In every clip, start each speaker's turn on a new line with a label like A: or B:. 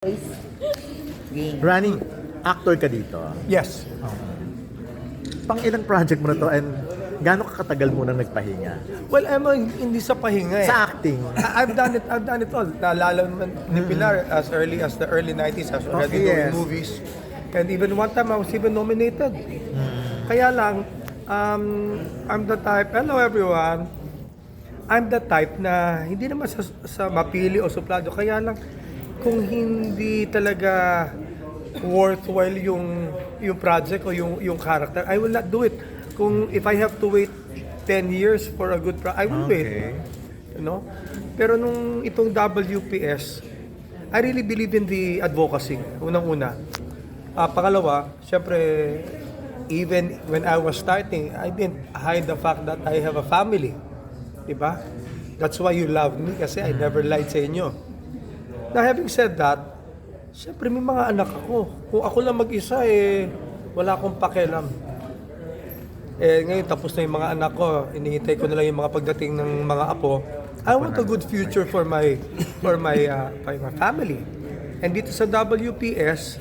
A: Game.
B: Rani, actor ka dito.
C: Yes.
B: Pang ilang project mo na to and gaano katagal mo nang nagpahinga?
C: Well, hindi sa pahinga eh.
B: Sa acting.
C: I've done it all. Naalala naman ni Pilar as early as the early 90s. I was already
B: Okay,
C: doing
B: yes.
C: movies. And even one time I was even nominated. Kaya lang, I'm the type, hello everyone, I'm the type na hindi naman sa mapili o suplado. Kaya lang, kung hindi talaga worthwhile yung project o yung character, I will not do it. Kung if I have to wait 10 years for a good project, I will wait. You know? Pero nung itong WPS, I really believe in the advocacy, unang-una. Pangalawa, syempre, even when I was starting, I didn't hide the fact that I have a family. Diba? That's why you love me, kasi I never lied sa inyo. Now, having said that, syempre may mga anak ako. Kung ako lang mag-isa, wala akong pakialam. Ngayon, tapos na yung mga anak ko, inihintay ko na lang yung mga pagdating ng mga apo. I want a good future for my family. And dito sa WPS,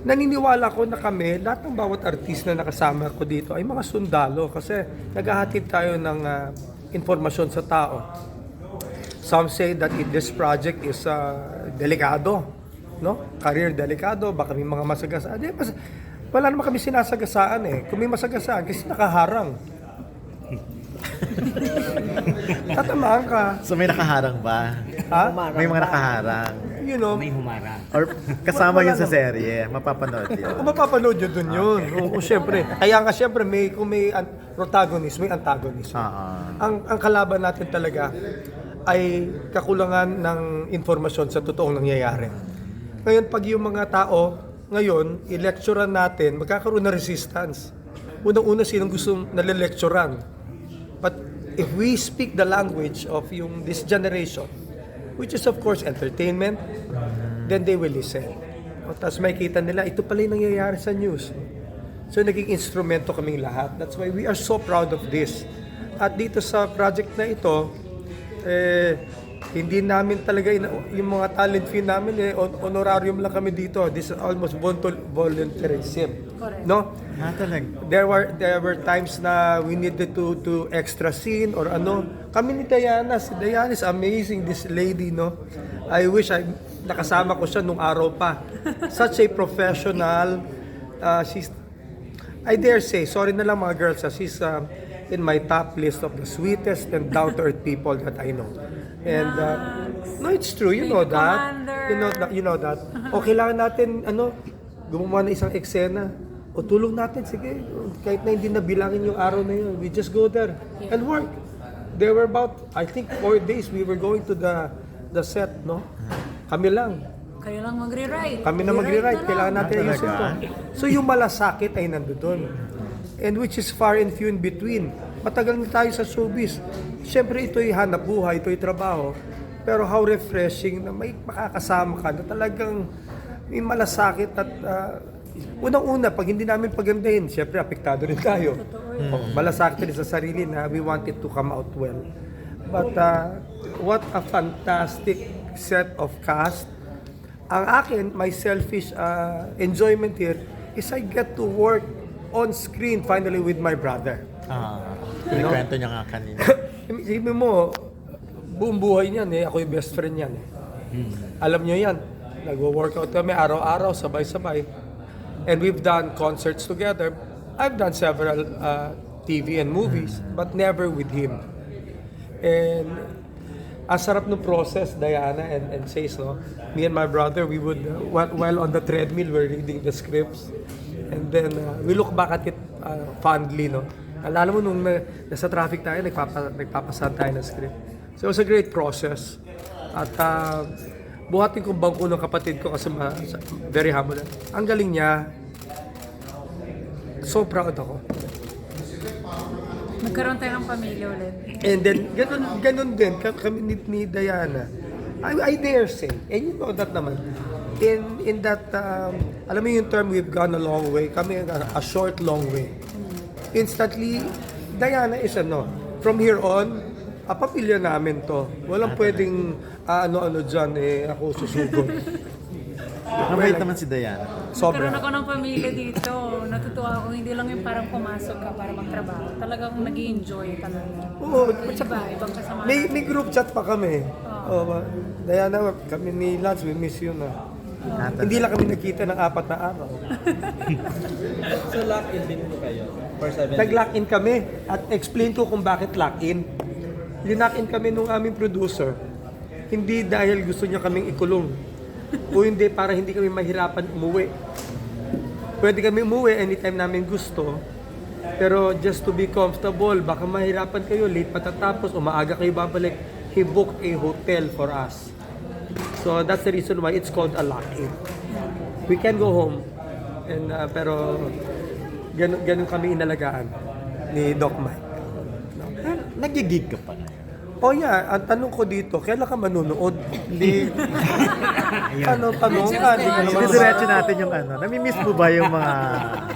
C: naniniwala ko na kami, lahat ng bawat artist na nakasama ko dito ay mga sundalo kasi naghahatid tayo ng informasyon sa tao. Some say that this project is delikado, no? Career delikado, baka may mga masagasaan. Wala naman kami sinasagasaan eh. Kung may masagasaan, kasi nakaharang. Tatamaan ka.
B: So may nakaharang ba?
C: Ha?
B: May mga nakaharang.
C: You know,
A: May humarang.
B: Or kasama yun sa serye, mapapanood yun.
C: kung mapapanood yun dun yun. Oo, syempre. Kaya nga syempre, kung may protagonist, may antagonist. Ang kalaban natin talaga ay kakulangan ng informasyon sa totoong nangyayari. Ngayon, pag yung mga tao, ngayon, i-lecturean natin, magkakaroon ng resistance. Unang-una, sinong gusto nalilecturean? But if we speak the language of this generation, which is of course entertainment, then they will listen. Tapos makikita nila, ito pala yung nangyayari sa news. So naging instrumento kaming lahat. That's why we are so proud of this. At dito sa project na ito, hindi namin talaga, yung mga talent fee namin, honorarium lang kami dito. This is almost volunteerism. No?
B: Talaga.
C: There were times na we needed to do extra scene or ano. Kami ni Diana, si Diana is amazing, this lady, no? I wish nakasama ko siya nung araw pa. Such a professional. I dare say, sorry na lang mga girls, she's in my top list of the sweetest and down-to-earth people that I know. And no, it's true, you know that. You know that. O kailangan natin gumawa ng isang eksena. O tulong natin, sige, kahit na hindi nabilangin yung araw na yun, we just go there and work. There were about, I think, 4 days we were going to the set, no? Kami lang.
D: Kayo lang magre-write.
C: Kami na magre-write. Kailangan natin ayusin
B: Talaga?
C: to. So yung malasakit ay nandoon. And which is far and few in between. Matagal na tayo sa showbiz. Siyempre ito'y hanap buhay, ito'y trabaho. Pero how refreshing na may makakasama ka na talagang may malasakit at unang-una, pag hindi namin pagandahin, siyempre apektado rin tayo. Malasakit rin sa sarili na we want it to come out well. But what a fantastic set of cast. Ang akin, my selfish enjoyment here is I get to work on screen finally with my brother.
B: Kwento niya nga kanina.
C: Isipin mo, buong buhay niyan ako yung best friend niyan. Alam niyo yan, nag-workout kami araw-araw, sabay-sabay. And we've done concerts together. I've done several TV and movies, but never with him. And ang sarap ng process, Diana and Chase, no? Me and my brother, we would, while on the treadmill, we're reading the scripts. And then, we look back at it fondly, no? Alala mo, nung nasa traffic tayo, nagpapasan tayo ng script. So, it was a great process. At buhatin kong bangko ng kapatid ko kasi very humble. Ang galing niya. So proud ako.
D: Magkaroon tayo ng pamilya ulit.
C: And then, ganun din, kami ni Diana. I dare say, and you know that naman, in that, alam mo yung term, we've gone a long way, kami a short, long way. Instantly, Diana is from here on, pamilya namin to. Walang pwedeng ano-ano dyan, ako susugod.
B: Mabait naman si Diana.
C: Sobra.
D: Nagkaroon ako ng pamilya dito. Natutuwa ako. Hindi lang yung parang pumasok ka para magtrabaho. Talagang nag-enjoy talaga.
C: Oo,
D: Iba, ibang kasama.
C: may group chat pa kami. Oh, Diana, kami ni Lance, we miss you na. Hindi lang kami nakita ng 4 na araw.
A: So lock-in din po kayo for 7 days?
C: Nag-lock-in kami at explain ko kung bakit lock-in. Linock-in kami nung aming producer. Hindi dahil gusto niya kaming ikulong. O hindi, para hindi kami mahirapan umuwi. Pwede kami umuwi anytime namin gusto. Pero just to be comfortable, baka mahirapan kayo, late patatapos, o maaga kayo babalik. He booked a hotel for us. So that's the reason why it's called a lock-in. We can go home. And, pero ganun kami inalagaan ni Doc Mike.
B: Nagigig ka pa na.
C: Oh yeah, ang tanong ko dito, kailan ka manunood? Hindi. Tanong ka, hindi ka naman.
B: Diretso natin yung ano. Namimiss mo ba yung mga...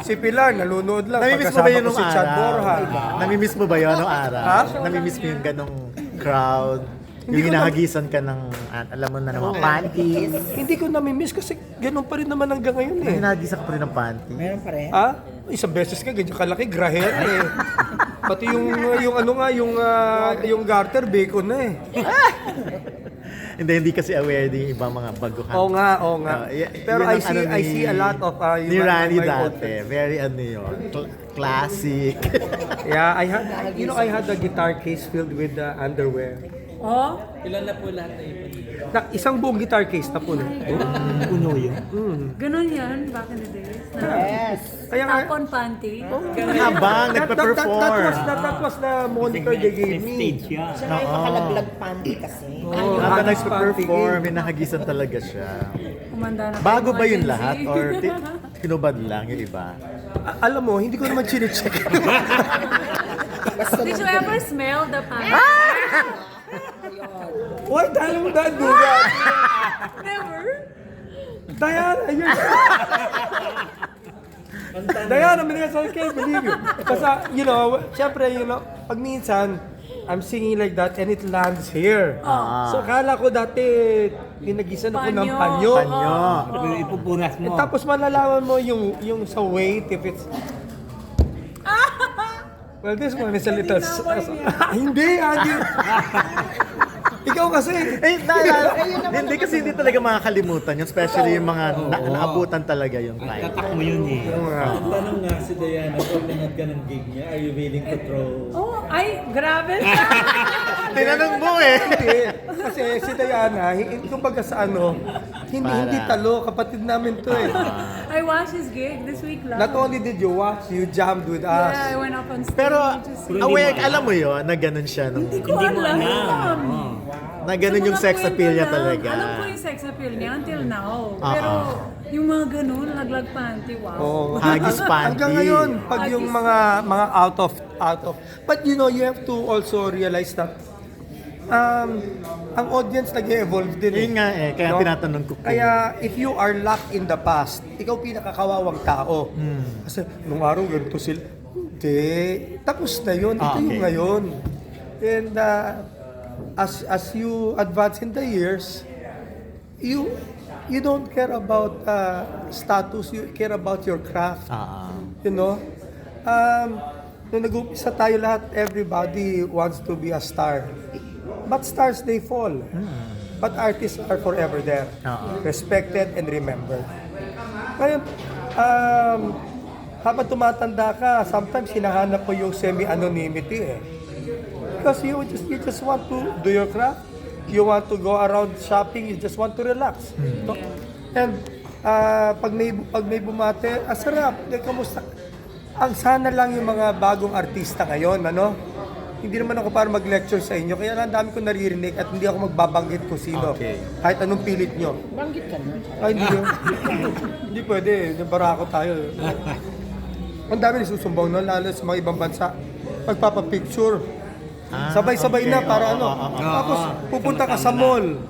C: Si Pilar, nanonood lang.
B: Namimiss mo ba
C: Pagkasama
B: yun
C: ko
B: nung
C: si Chad Borja.
B: araw? Namimiss mo ba yun nung araw?
C: Ha?
B: Namimiss mo yung ganong crowd?
C: Hindi
B: Yung
C: ko
B: hinahagisan ka ng, alam mo na, ng mga panties?
C: Hindi ko namimiss kasi ganun pa rin naman hanggang ngayon eh.
B: Hinahagisan ka pa rin ng panties?
A: Meron pa rin?
C: Ah? Isang beses ka, ganyan kalaki, grahe eh. Pati yung ano nga, yung garter, bacon na eh.
B: Hindi kasi aware din yung ibang mga baguhan.
C: Oo nga. Pero
B: Yun
C: I
B: ang ano
C: see a lot of
B: ni Rani
C: my
B: dati.
C: outfits.
B: Very ano yun. Classic.
C: Yeah, I had a guitar case filled with underwear.
D: Oh,
A: Ilan na po lahat na ipon?
C: Isang buong guitar case na po.
A: Uno yun?
D: ganun yan back in the days.
C: Kaya nga,
D: Top on panty.
B: Habang
C: that
B: nagpa-perform.
C: was the moniker they gave me.
A: yan.
E: Siya nga yung makalaglag panty kasi.
B: Habang nagpa-perform, hinahagisan talaga siya.
D: Kumanda na.
B: Bago
D: tayo,
B: ba yun
D: mga Gen Z.
B: lahat? Or hinubad lang yung iba?
C: Alam mo, hindi ko naman chinecheck.
D: Did you ever smell the panty?
C: Why dahil mo dahil dugan?
D: Never.
C: Diana, yun. Diana, I can't believe it. Kasi, syempre, pag minsan, I'm singing like that and it lands here. So, kala ko dati, ginagisan ako ng panyo.
B: Panyo.
A: Ipupunas mo.
C: Tapos malalaman mo yung sa weight, if it's... Well, this one is a little... Hindi. Ikaw kasi.
B: Hindi kasi hindi talaga makakalimutan yun. Especially yung mga naabutan talaga yung time.
A: Tatak mo yun eh.
C: Ah.
A: Ang tanong nga si Diana, kung nanood ka ng gig niya, are you willing to throw?
D: Oh, ay, grabe.
B: Tinanong mo eh.
C: Hindi. Kasi si Diana, kumbaga sa hindi talo, kapatid namin to eh.
D: I watched his gig this week lang.
C: Not only did you watch, you jammed with us.
D: Yeah, I went up on stage.
B: Pero
D: to sing.
B: aware, alam mo yun, na ganun siya.
D: Hindi ko alam.
B: Na ganun yung
D: Sa mga
B: sex
D: kwento
B: appeal niya
D: lang,
B: talaga.
D: Alam ko yung sex appeal niya until now. Pero yung mga ganun, laglag panty, wow.
C: Oo.
B: Hagis panty.
C: Hanggang ngayon, pag yung
D: Hagis.
C: mga out of. But you have to also realize that ang audience nag-evolve din.
B: Yun nga eh, kaya tinatanong ko.
C: Kaya if you are locked in the past, ikaw pinakakawawang tao. Kasi nung araw ganito sila. Hindi. Tapos na yun. Ito yung
B: okay.
C: ngayon. And as you advance in the years, you don't care about status, you care about your craft. You know? Nung nag-umpisa tayo lahat, everybody wants to be a star. But stars, they fall. But artists are forever there. Respected and remembered. Ngayon, habang tumatanda ka, sometimes hinahanap mo yung semi-anonymity eh. Because you just want to do your craft. You want to go around shopping, you just want to relax. No? And pag may bumate, sarap, kamusta? Ang sana lang yung mga bagong artista ngayon, Hindi naman ako para mag-lecture sa inyo, kaya ang dami ko naririnig at hindi ako magbabanggit kung sino.
B: Okay.
C: Kahit anong pilit nyo.
E: Banggit ka na.
C: Ay, hindi yun. Hindi pwede, nabarako tayo. Ang dami nasusumbong nun, lalo sa mga ibang bansa. Pagpapapicture. Sabay-sabay na para Tapos pupunta ka sa mall.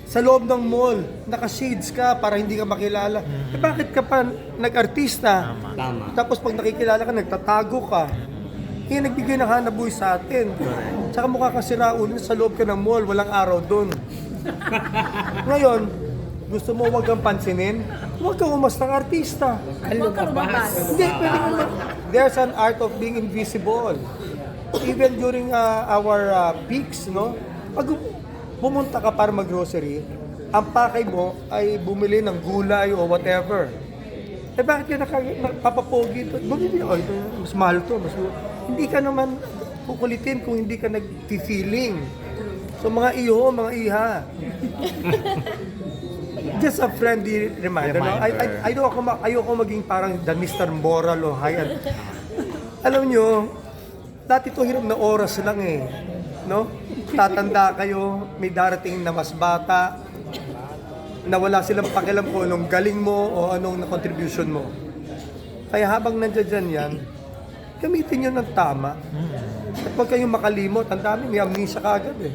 C: Sa loob ng mall, naka-shades ka para hindi ka makilala. Bakit ka pa nag-artista?
A: Tama.
C: Tapos pag nakikilala ka, nagtatago ka. Kaya nagbigay ng hanabuhay sa atin. Tsaka mukha kang siraulo sa loob ka ng mall, walang araw doon. Ngayon, Gusto mo wag kang pansinin? Huwag kang umastang artista.
D: Huwag ka lumabas.
C: Hindi, pwede naman. There's an art of being invisible. Even during our peaks, no? Pag pumunta ka para mag-grocery, ang pakay mo ay bumili ng gulay o whatever. Eh bakit ka papapogi ito? Bumili, oh, ito, mas mahal to. Hindi ka naman kukulitin kung hindi ka nag-feeling. So mga iyo, mga iha. Just a friendly reminder. No? Ayoko maging parang the Mr. Moral o high. Alam nyo, dati ito hirap na oras lang eh. No? Tatanda kayo, may darating na mas bata, na wala silang pakialam kung anong galing mo o anong contribution mo. Kaya habang nandiyan yan, gamitin nyo ng tama. At pag kayong makalimot, ang dami, may amnesia kagad eh.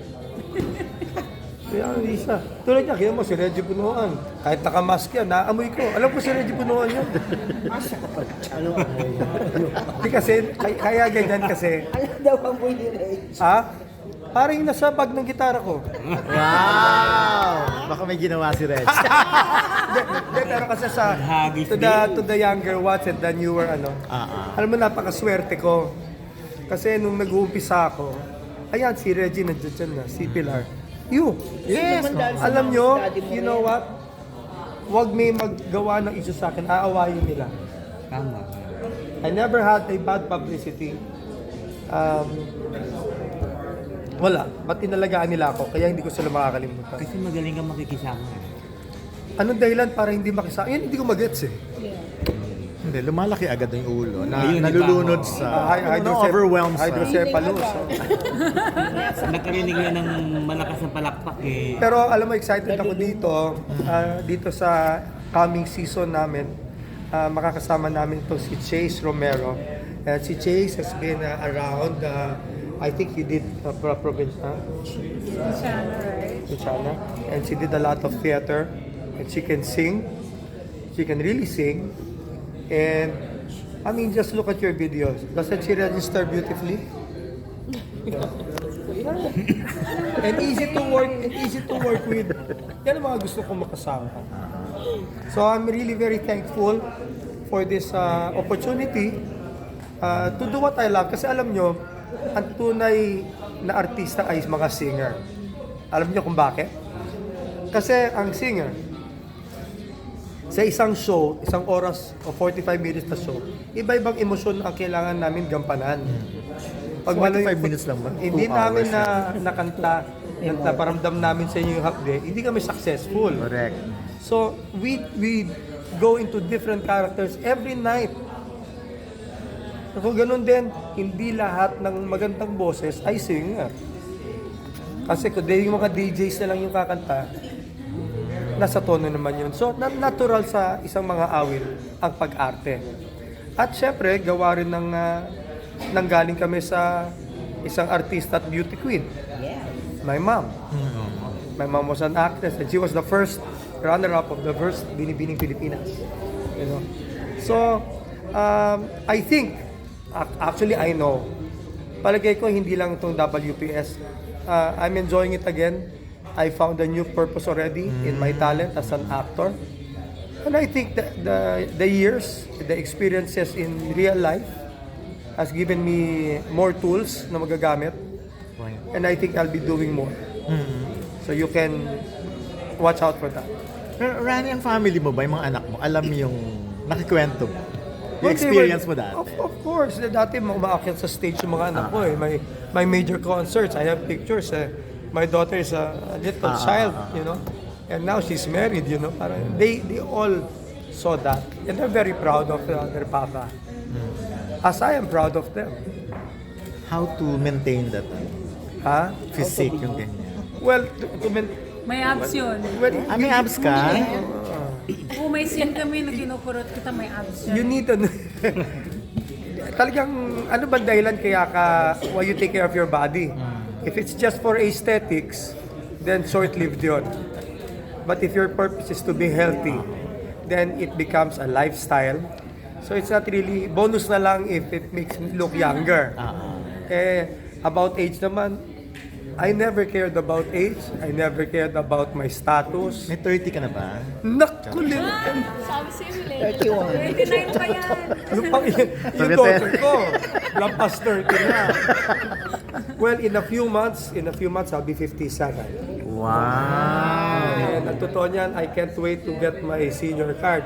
C: May amnesia. Tulad niya, kaya mo si Reggie Punuan. Kahit nakamask yan, naamoy ko. Alam ko si Reggie Punuan yan. Hindi kasi, kaya ganyan kasi.
E: Alam daw ang boy ni Rage.
C: Ha? Parang yung nasa bag ng gitara ko.
B: Wow! Baka may ginawa si Reg.
C: Hindi, pero kasi to the younger ones and the newer alam mo, napakaswerte ko. Kasi nung nag-uumpisa ako, ayan, si Reggie nandiyan dyan na, si Pilar.
B: Yes!
C: Alam nyo, you know what? Huwag may maggawa ng issue sa akin, aawayin nila.
A: Tama.
C: I never had a bad publicity. Wala. Ba't inalagaan nila ako? Kaya hindi ko sila makakalimutan.
A: Kasi magaling kang makikisama.
C: Anong dahilan para hindi makisama? Yan, hindi ko magets eh.
B: Hindi, lumalaki agad yung ulo.
A: Ayun,
B: Nalulunod
A: iba,
B: sa... overwhelmed sa...
C: Hydrocephalus.
A: Nakarinig na ng malakas na palakpak eh.
C: Pero alam mo, excited ako dito. Dito sa coming season namin. Makakasama namin ito si Chase Romero. Si Chase has been around. I think he did province,
D: Channel, right?
C: China. And she did a lot of theater. And she can sing. She can really sing. And I mean, just look at your videos. Doesn't she register beautifully? And easy to work with. Yan ang mga gusto kong makasama. So I'm really very thankful for this opportunity to do what I love. Kasi alam nyo, ang tunay na artista ay mga singer. Alam nyo kung bakit? Kasi ang singer, sa isang show, isang oras o 45 minutes na show, iba-ibang emosyon ang kailangan namin gampanan.
B: 45 minutes lang ba?
C: Hindi
B: 2
C: namin
B: hours
C: nakanta, naparamdam namin sa inyo yung half day, hindi kami successful.
B: Correct.
C: So, we go into different characters every night. So, ganun din, hindi lahat ng magandang boses ay singer. Kasi kung yung mga DJs na lang yung kakanta, nasa tono naman yun. So, natural sa isang mga awil ang pag-arte. At syempre, gawa rin ng nanggaling kami sa isang artista at beauty queen.
E: Yes.
C: My mom. My mom was an actress and she was the first runner-up of the first Binibining Pilipinas. You know? So, I think, actually I know, palagay ko hindi lang itong WPS. I'm enjoying it again. I found a new purpose already in my talent as an actor. And I think that the years, the experiences in real life has given me more tools na magagamit. And I think I'll be doing more. So you can watch out for that.
B: Rani, ang family mo ba, yung mga anak mo, alam yung nakikwento mo? Yung experience mo dati?
C: Of course. Dati umaakyat sa stage yung mga anak ko eh. My major concerts, I have pictures eh. My daughter is a little child, you know. And now she's married, you know. Parang they all saw that. And they're very proud of their papa. As I am proud of them.
B: How to maintain that physique, yung ganyan?
C: Well,
D: May abs yun.
B: May abs ka?
D: Kung may scene kami na kinupurot kita, may abs
C: you
D: yun.
C: need to... Talagang, ano ba dahilan kaya why you take care of your body? If it's just for aesthetics, then short-lived yun. But if your purpose is to be healthy, then it becomes a lifestyle. So it's not really, bonus na lang if it makes me look younger. About age naman, I never cared about age. I never cared about my status.
B: May 30 ka na ba?
C: Nakulit.
D: Sabi sa'yo,
E: 31.
D: 29 pa yan.
C: Yung
B: Sabi
C: daughter ko, lampas 30 na. Well, in a few months, I'll be 57.
B: Wow!
C: And ang totoo niyan, I can't wait to get my senior card.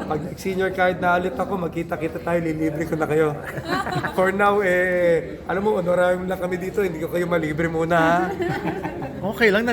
C: Pag senior card na ulit ako, magkita-kita tayo, lilibre ko na kayo. For now, alam mo, honorarium lang kami dito, hindi ko kayo malibre muna, ha?
B: Okay lang,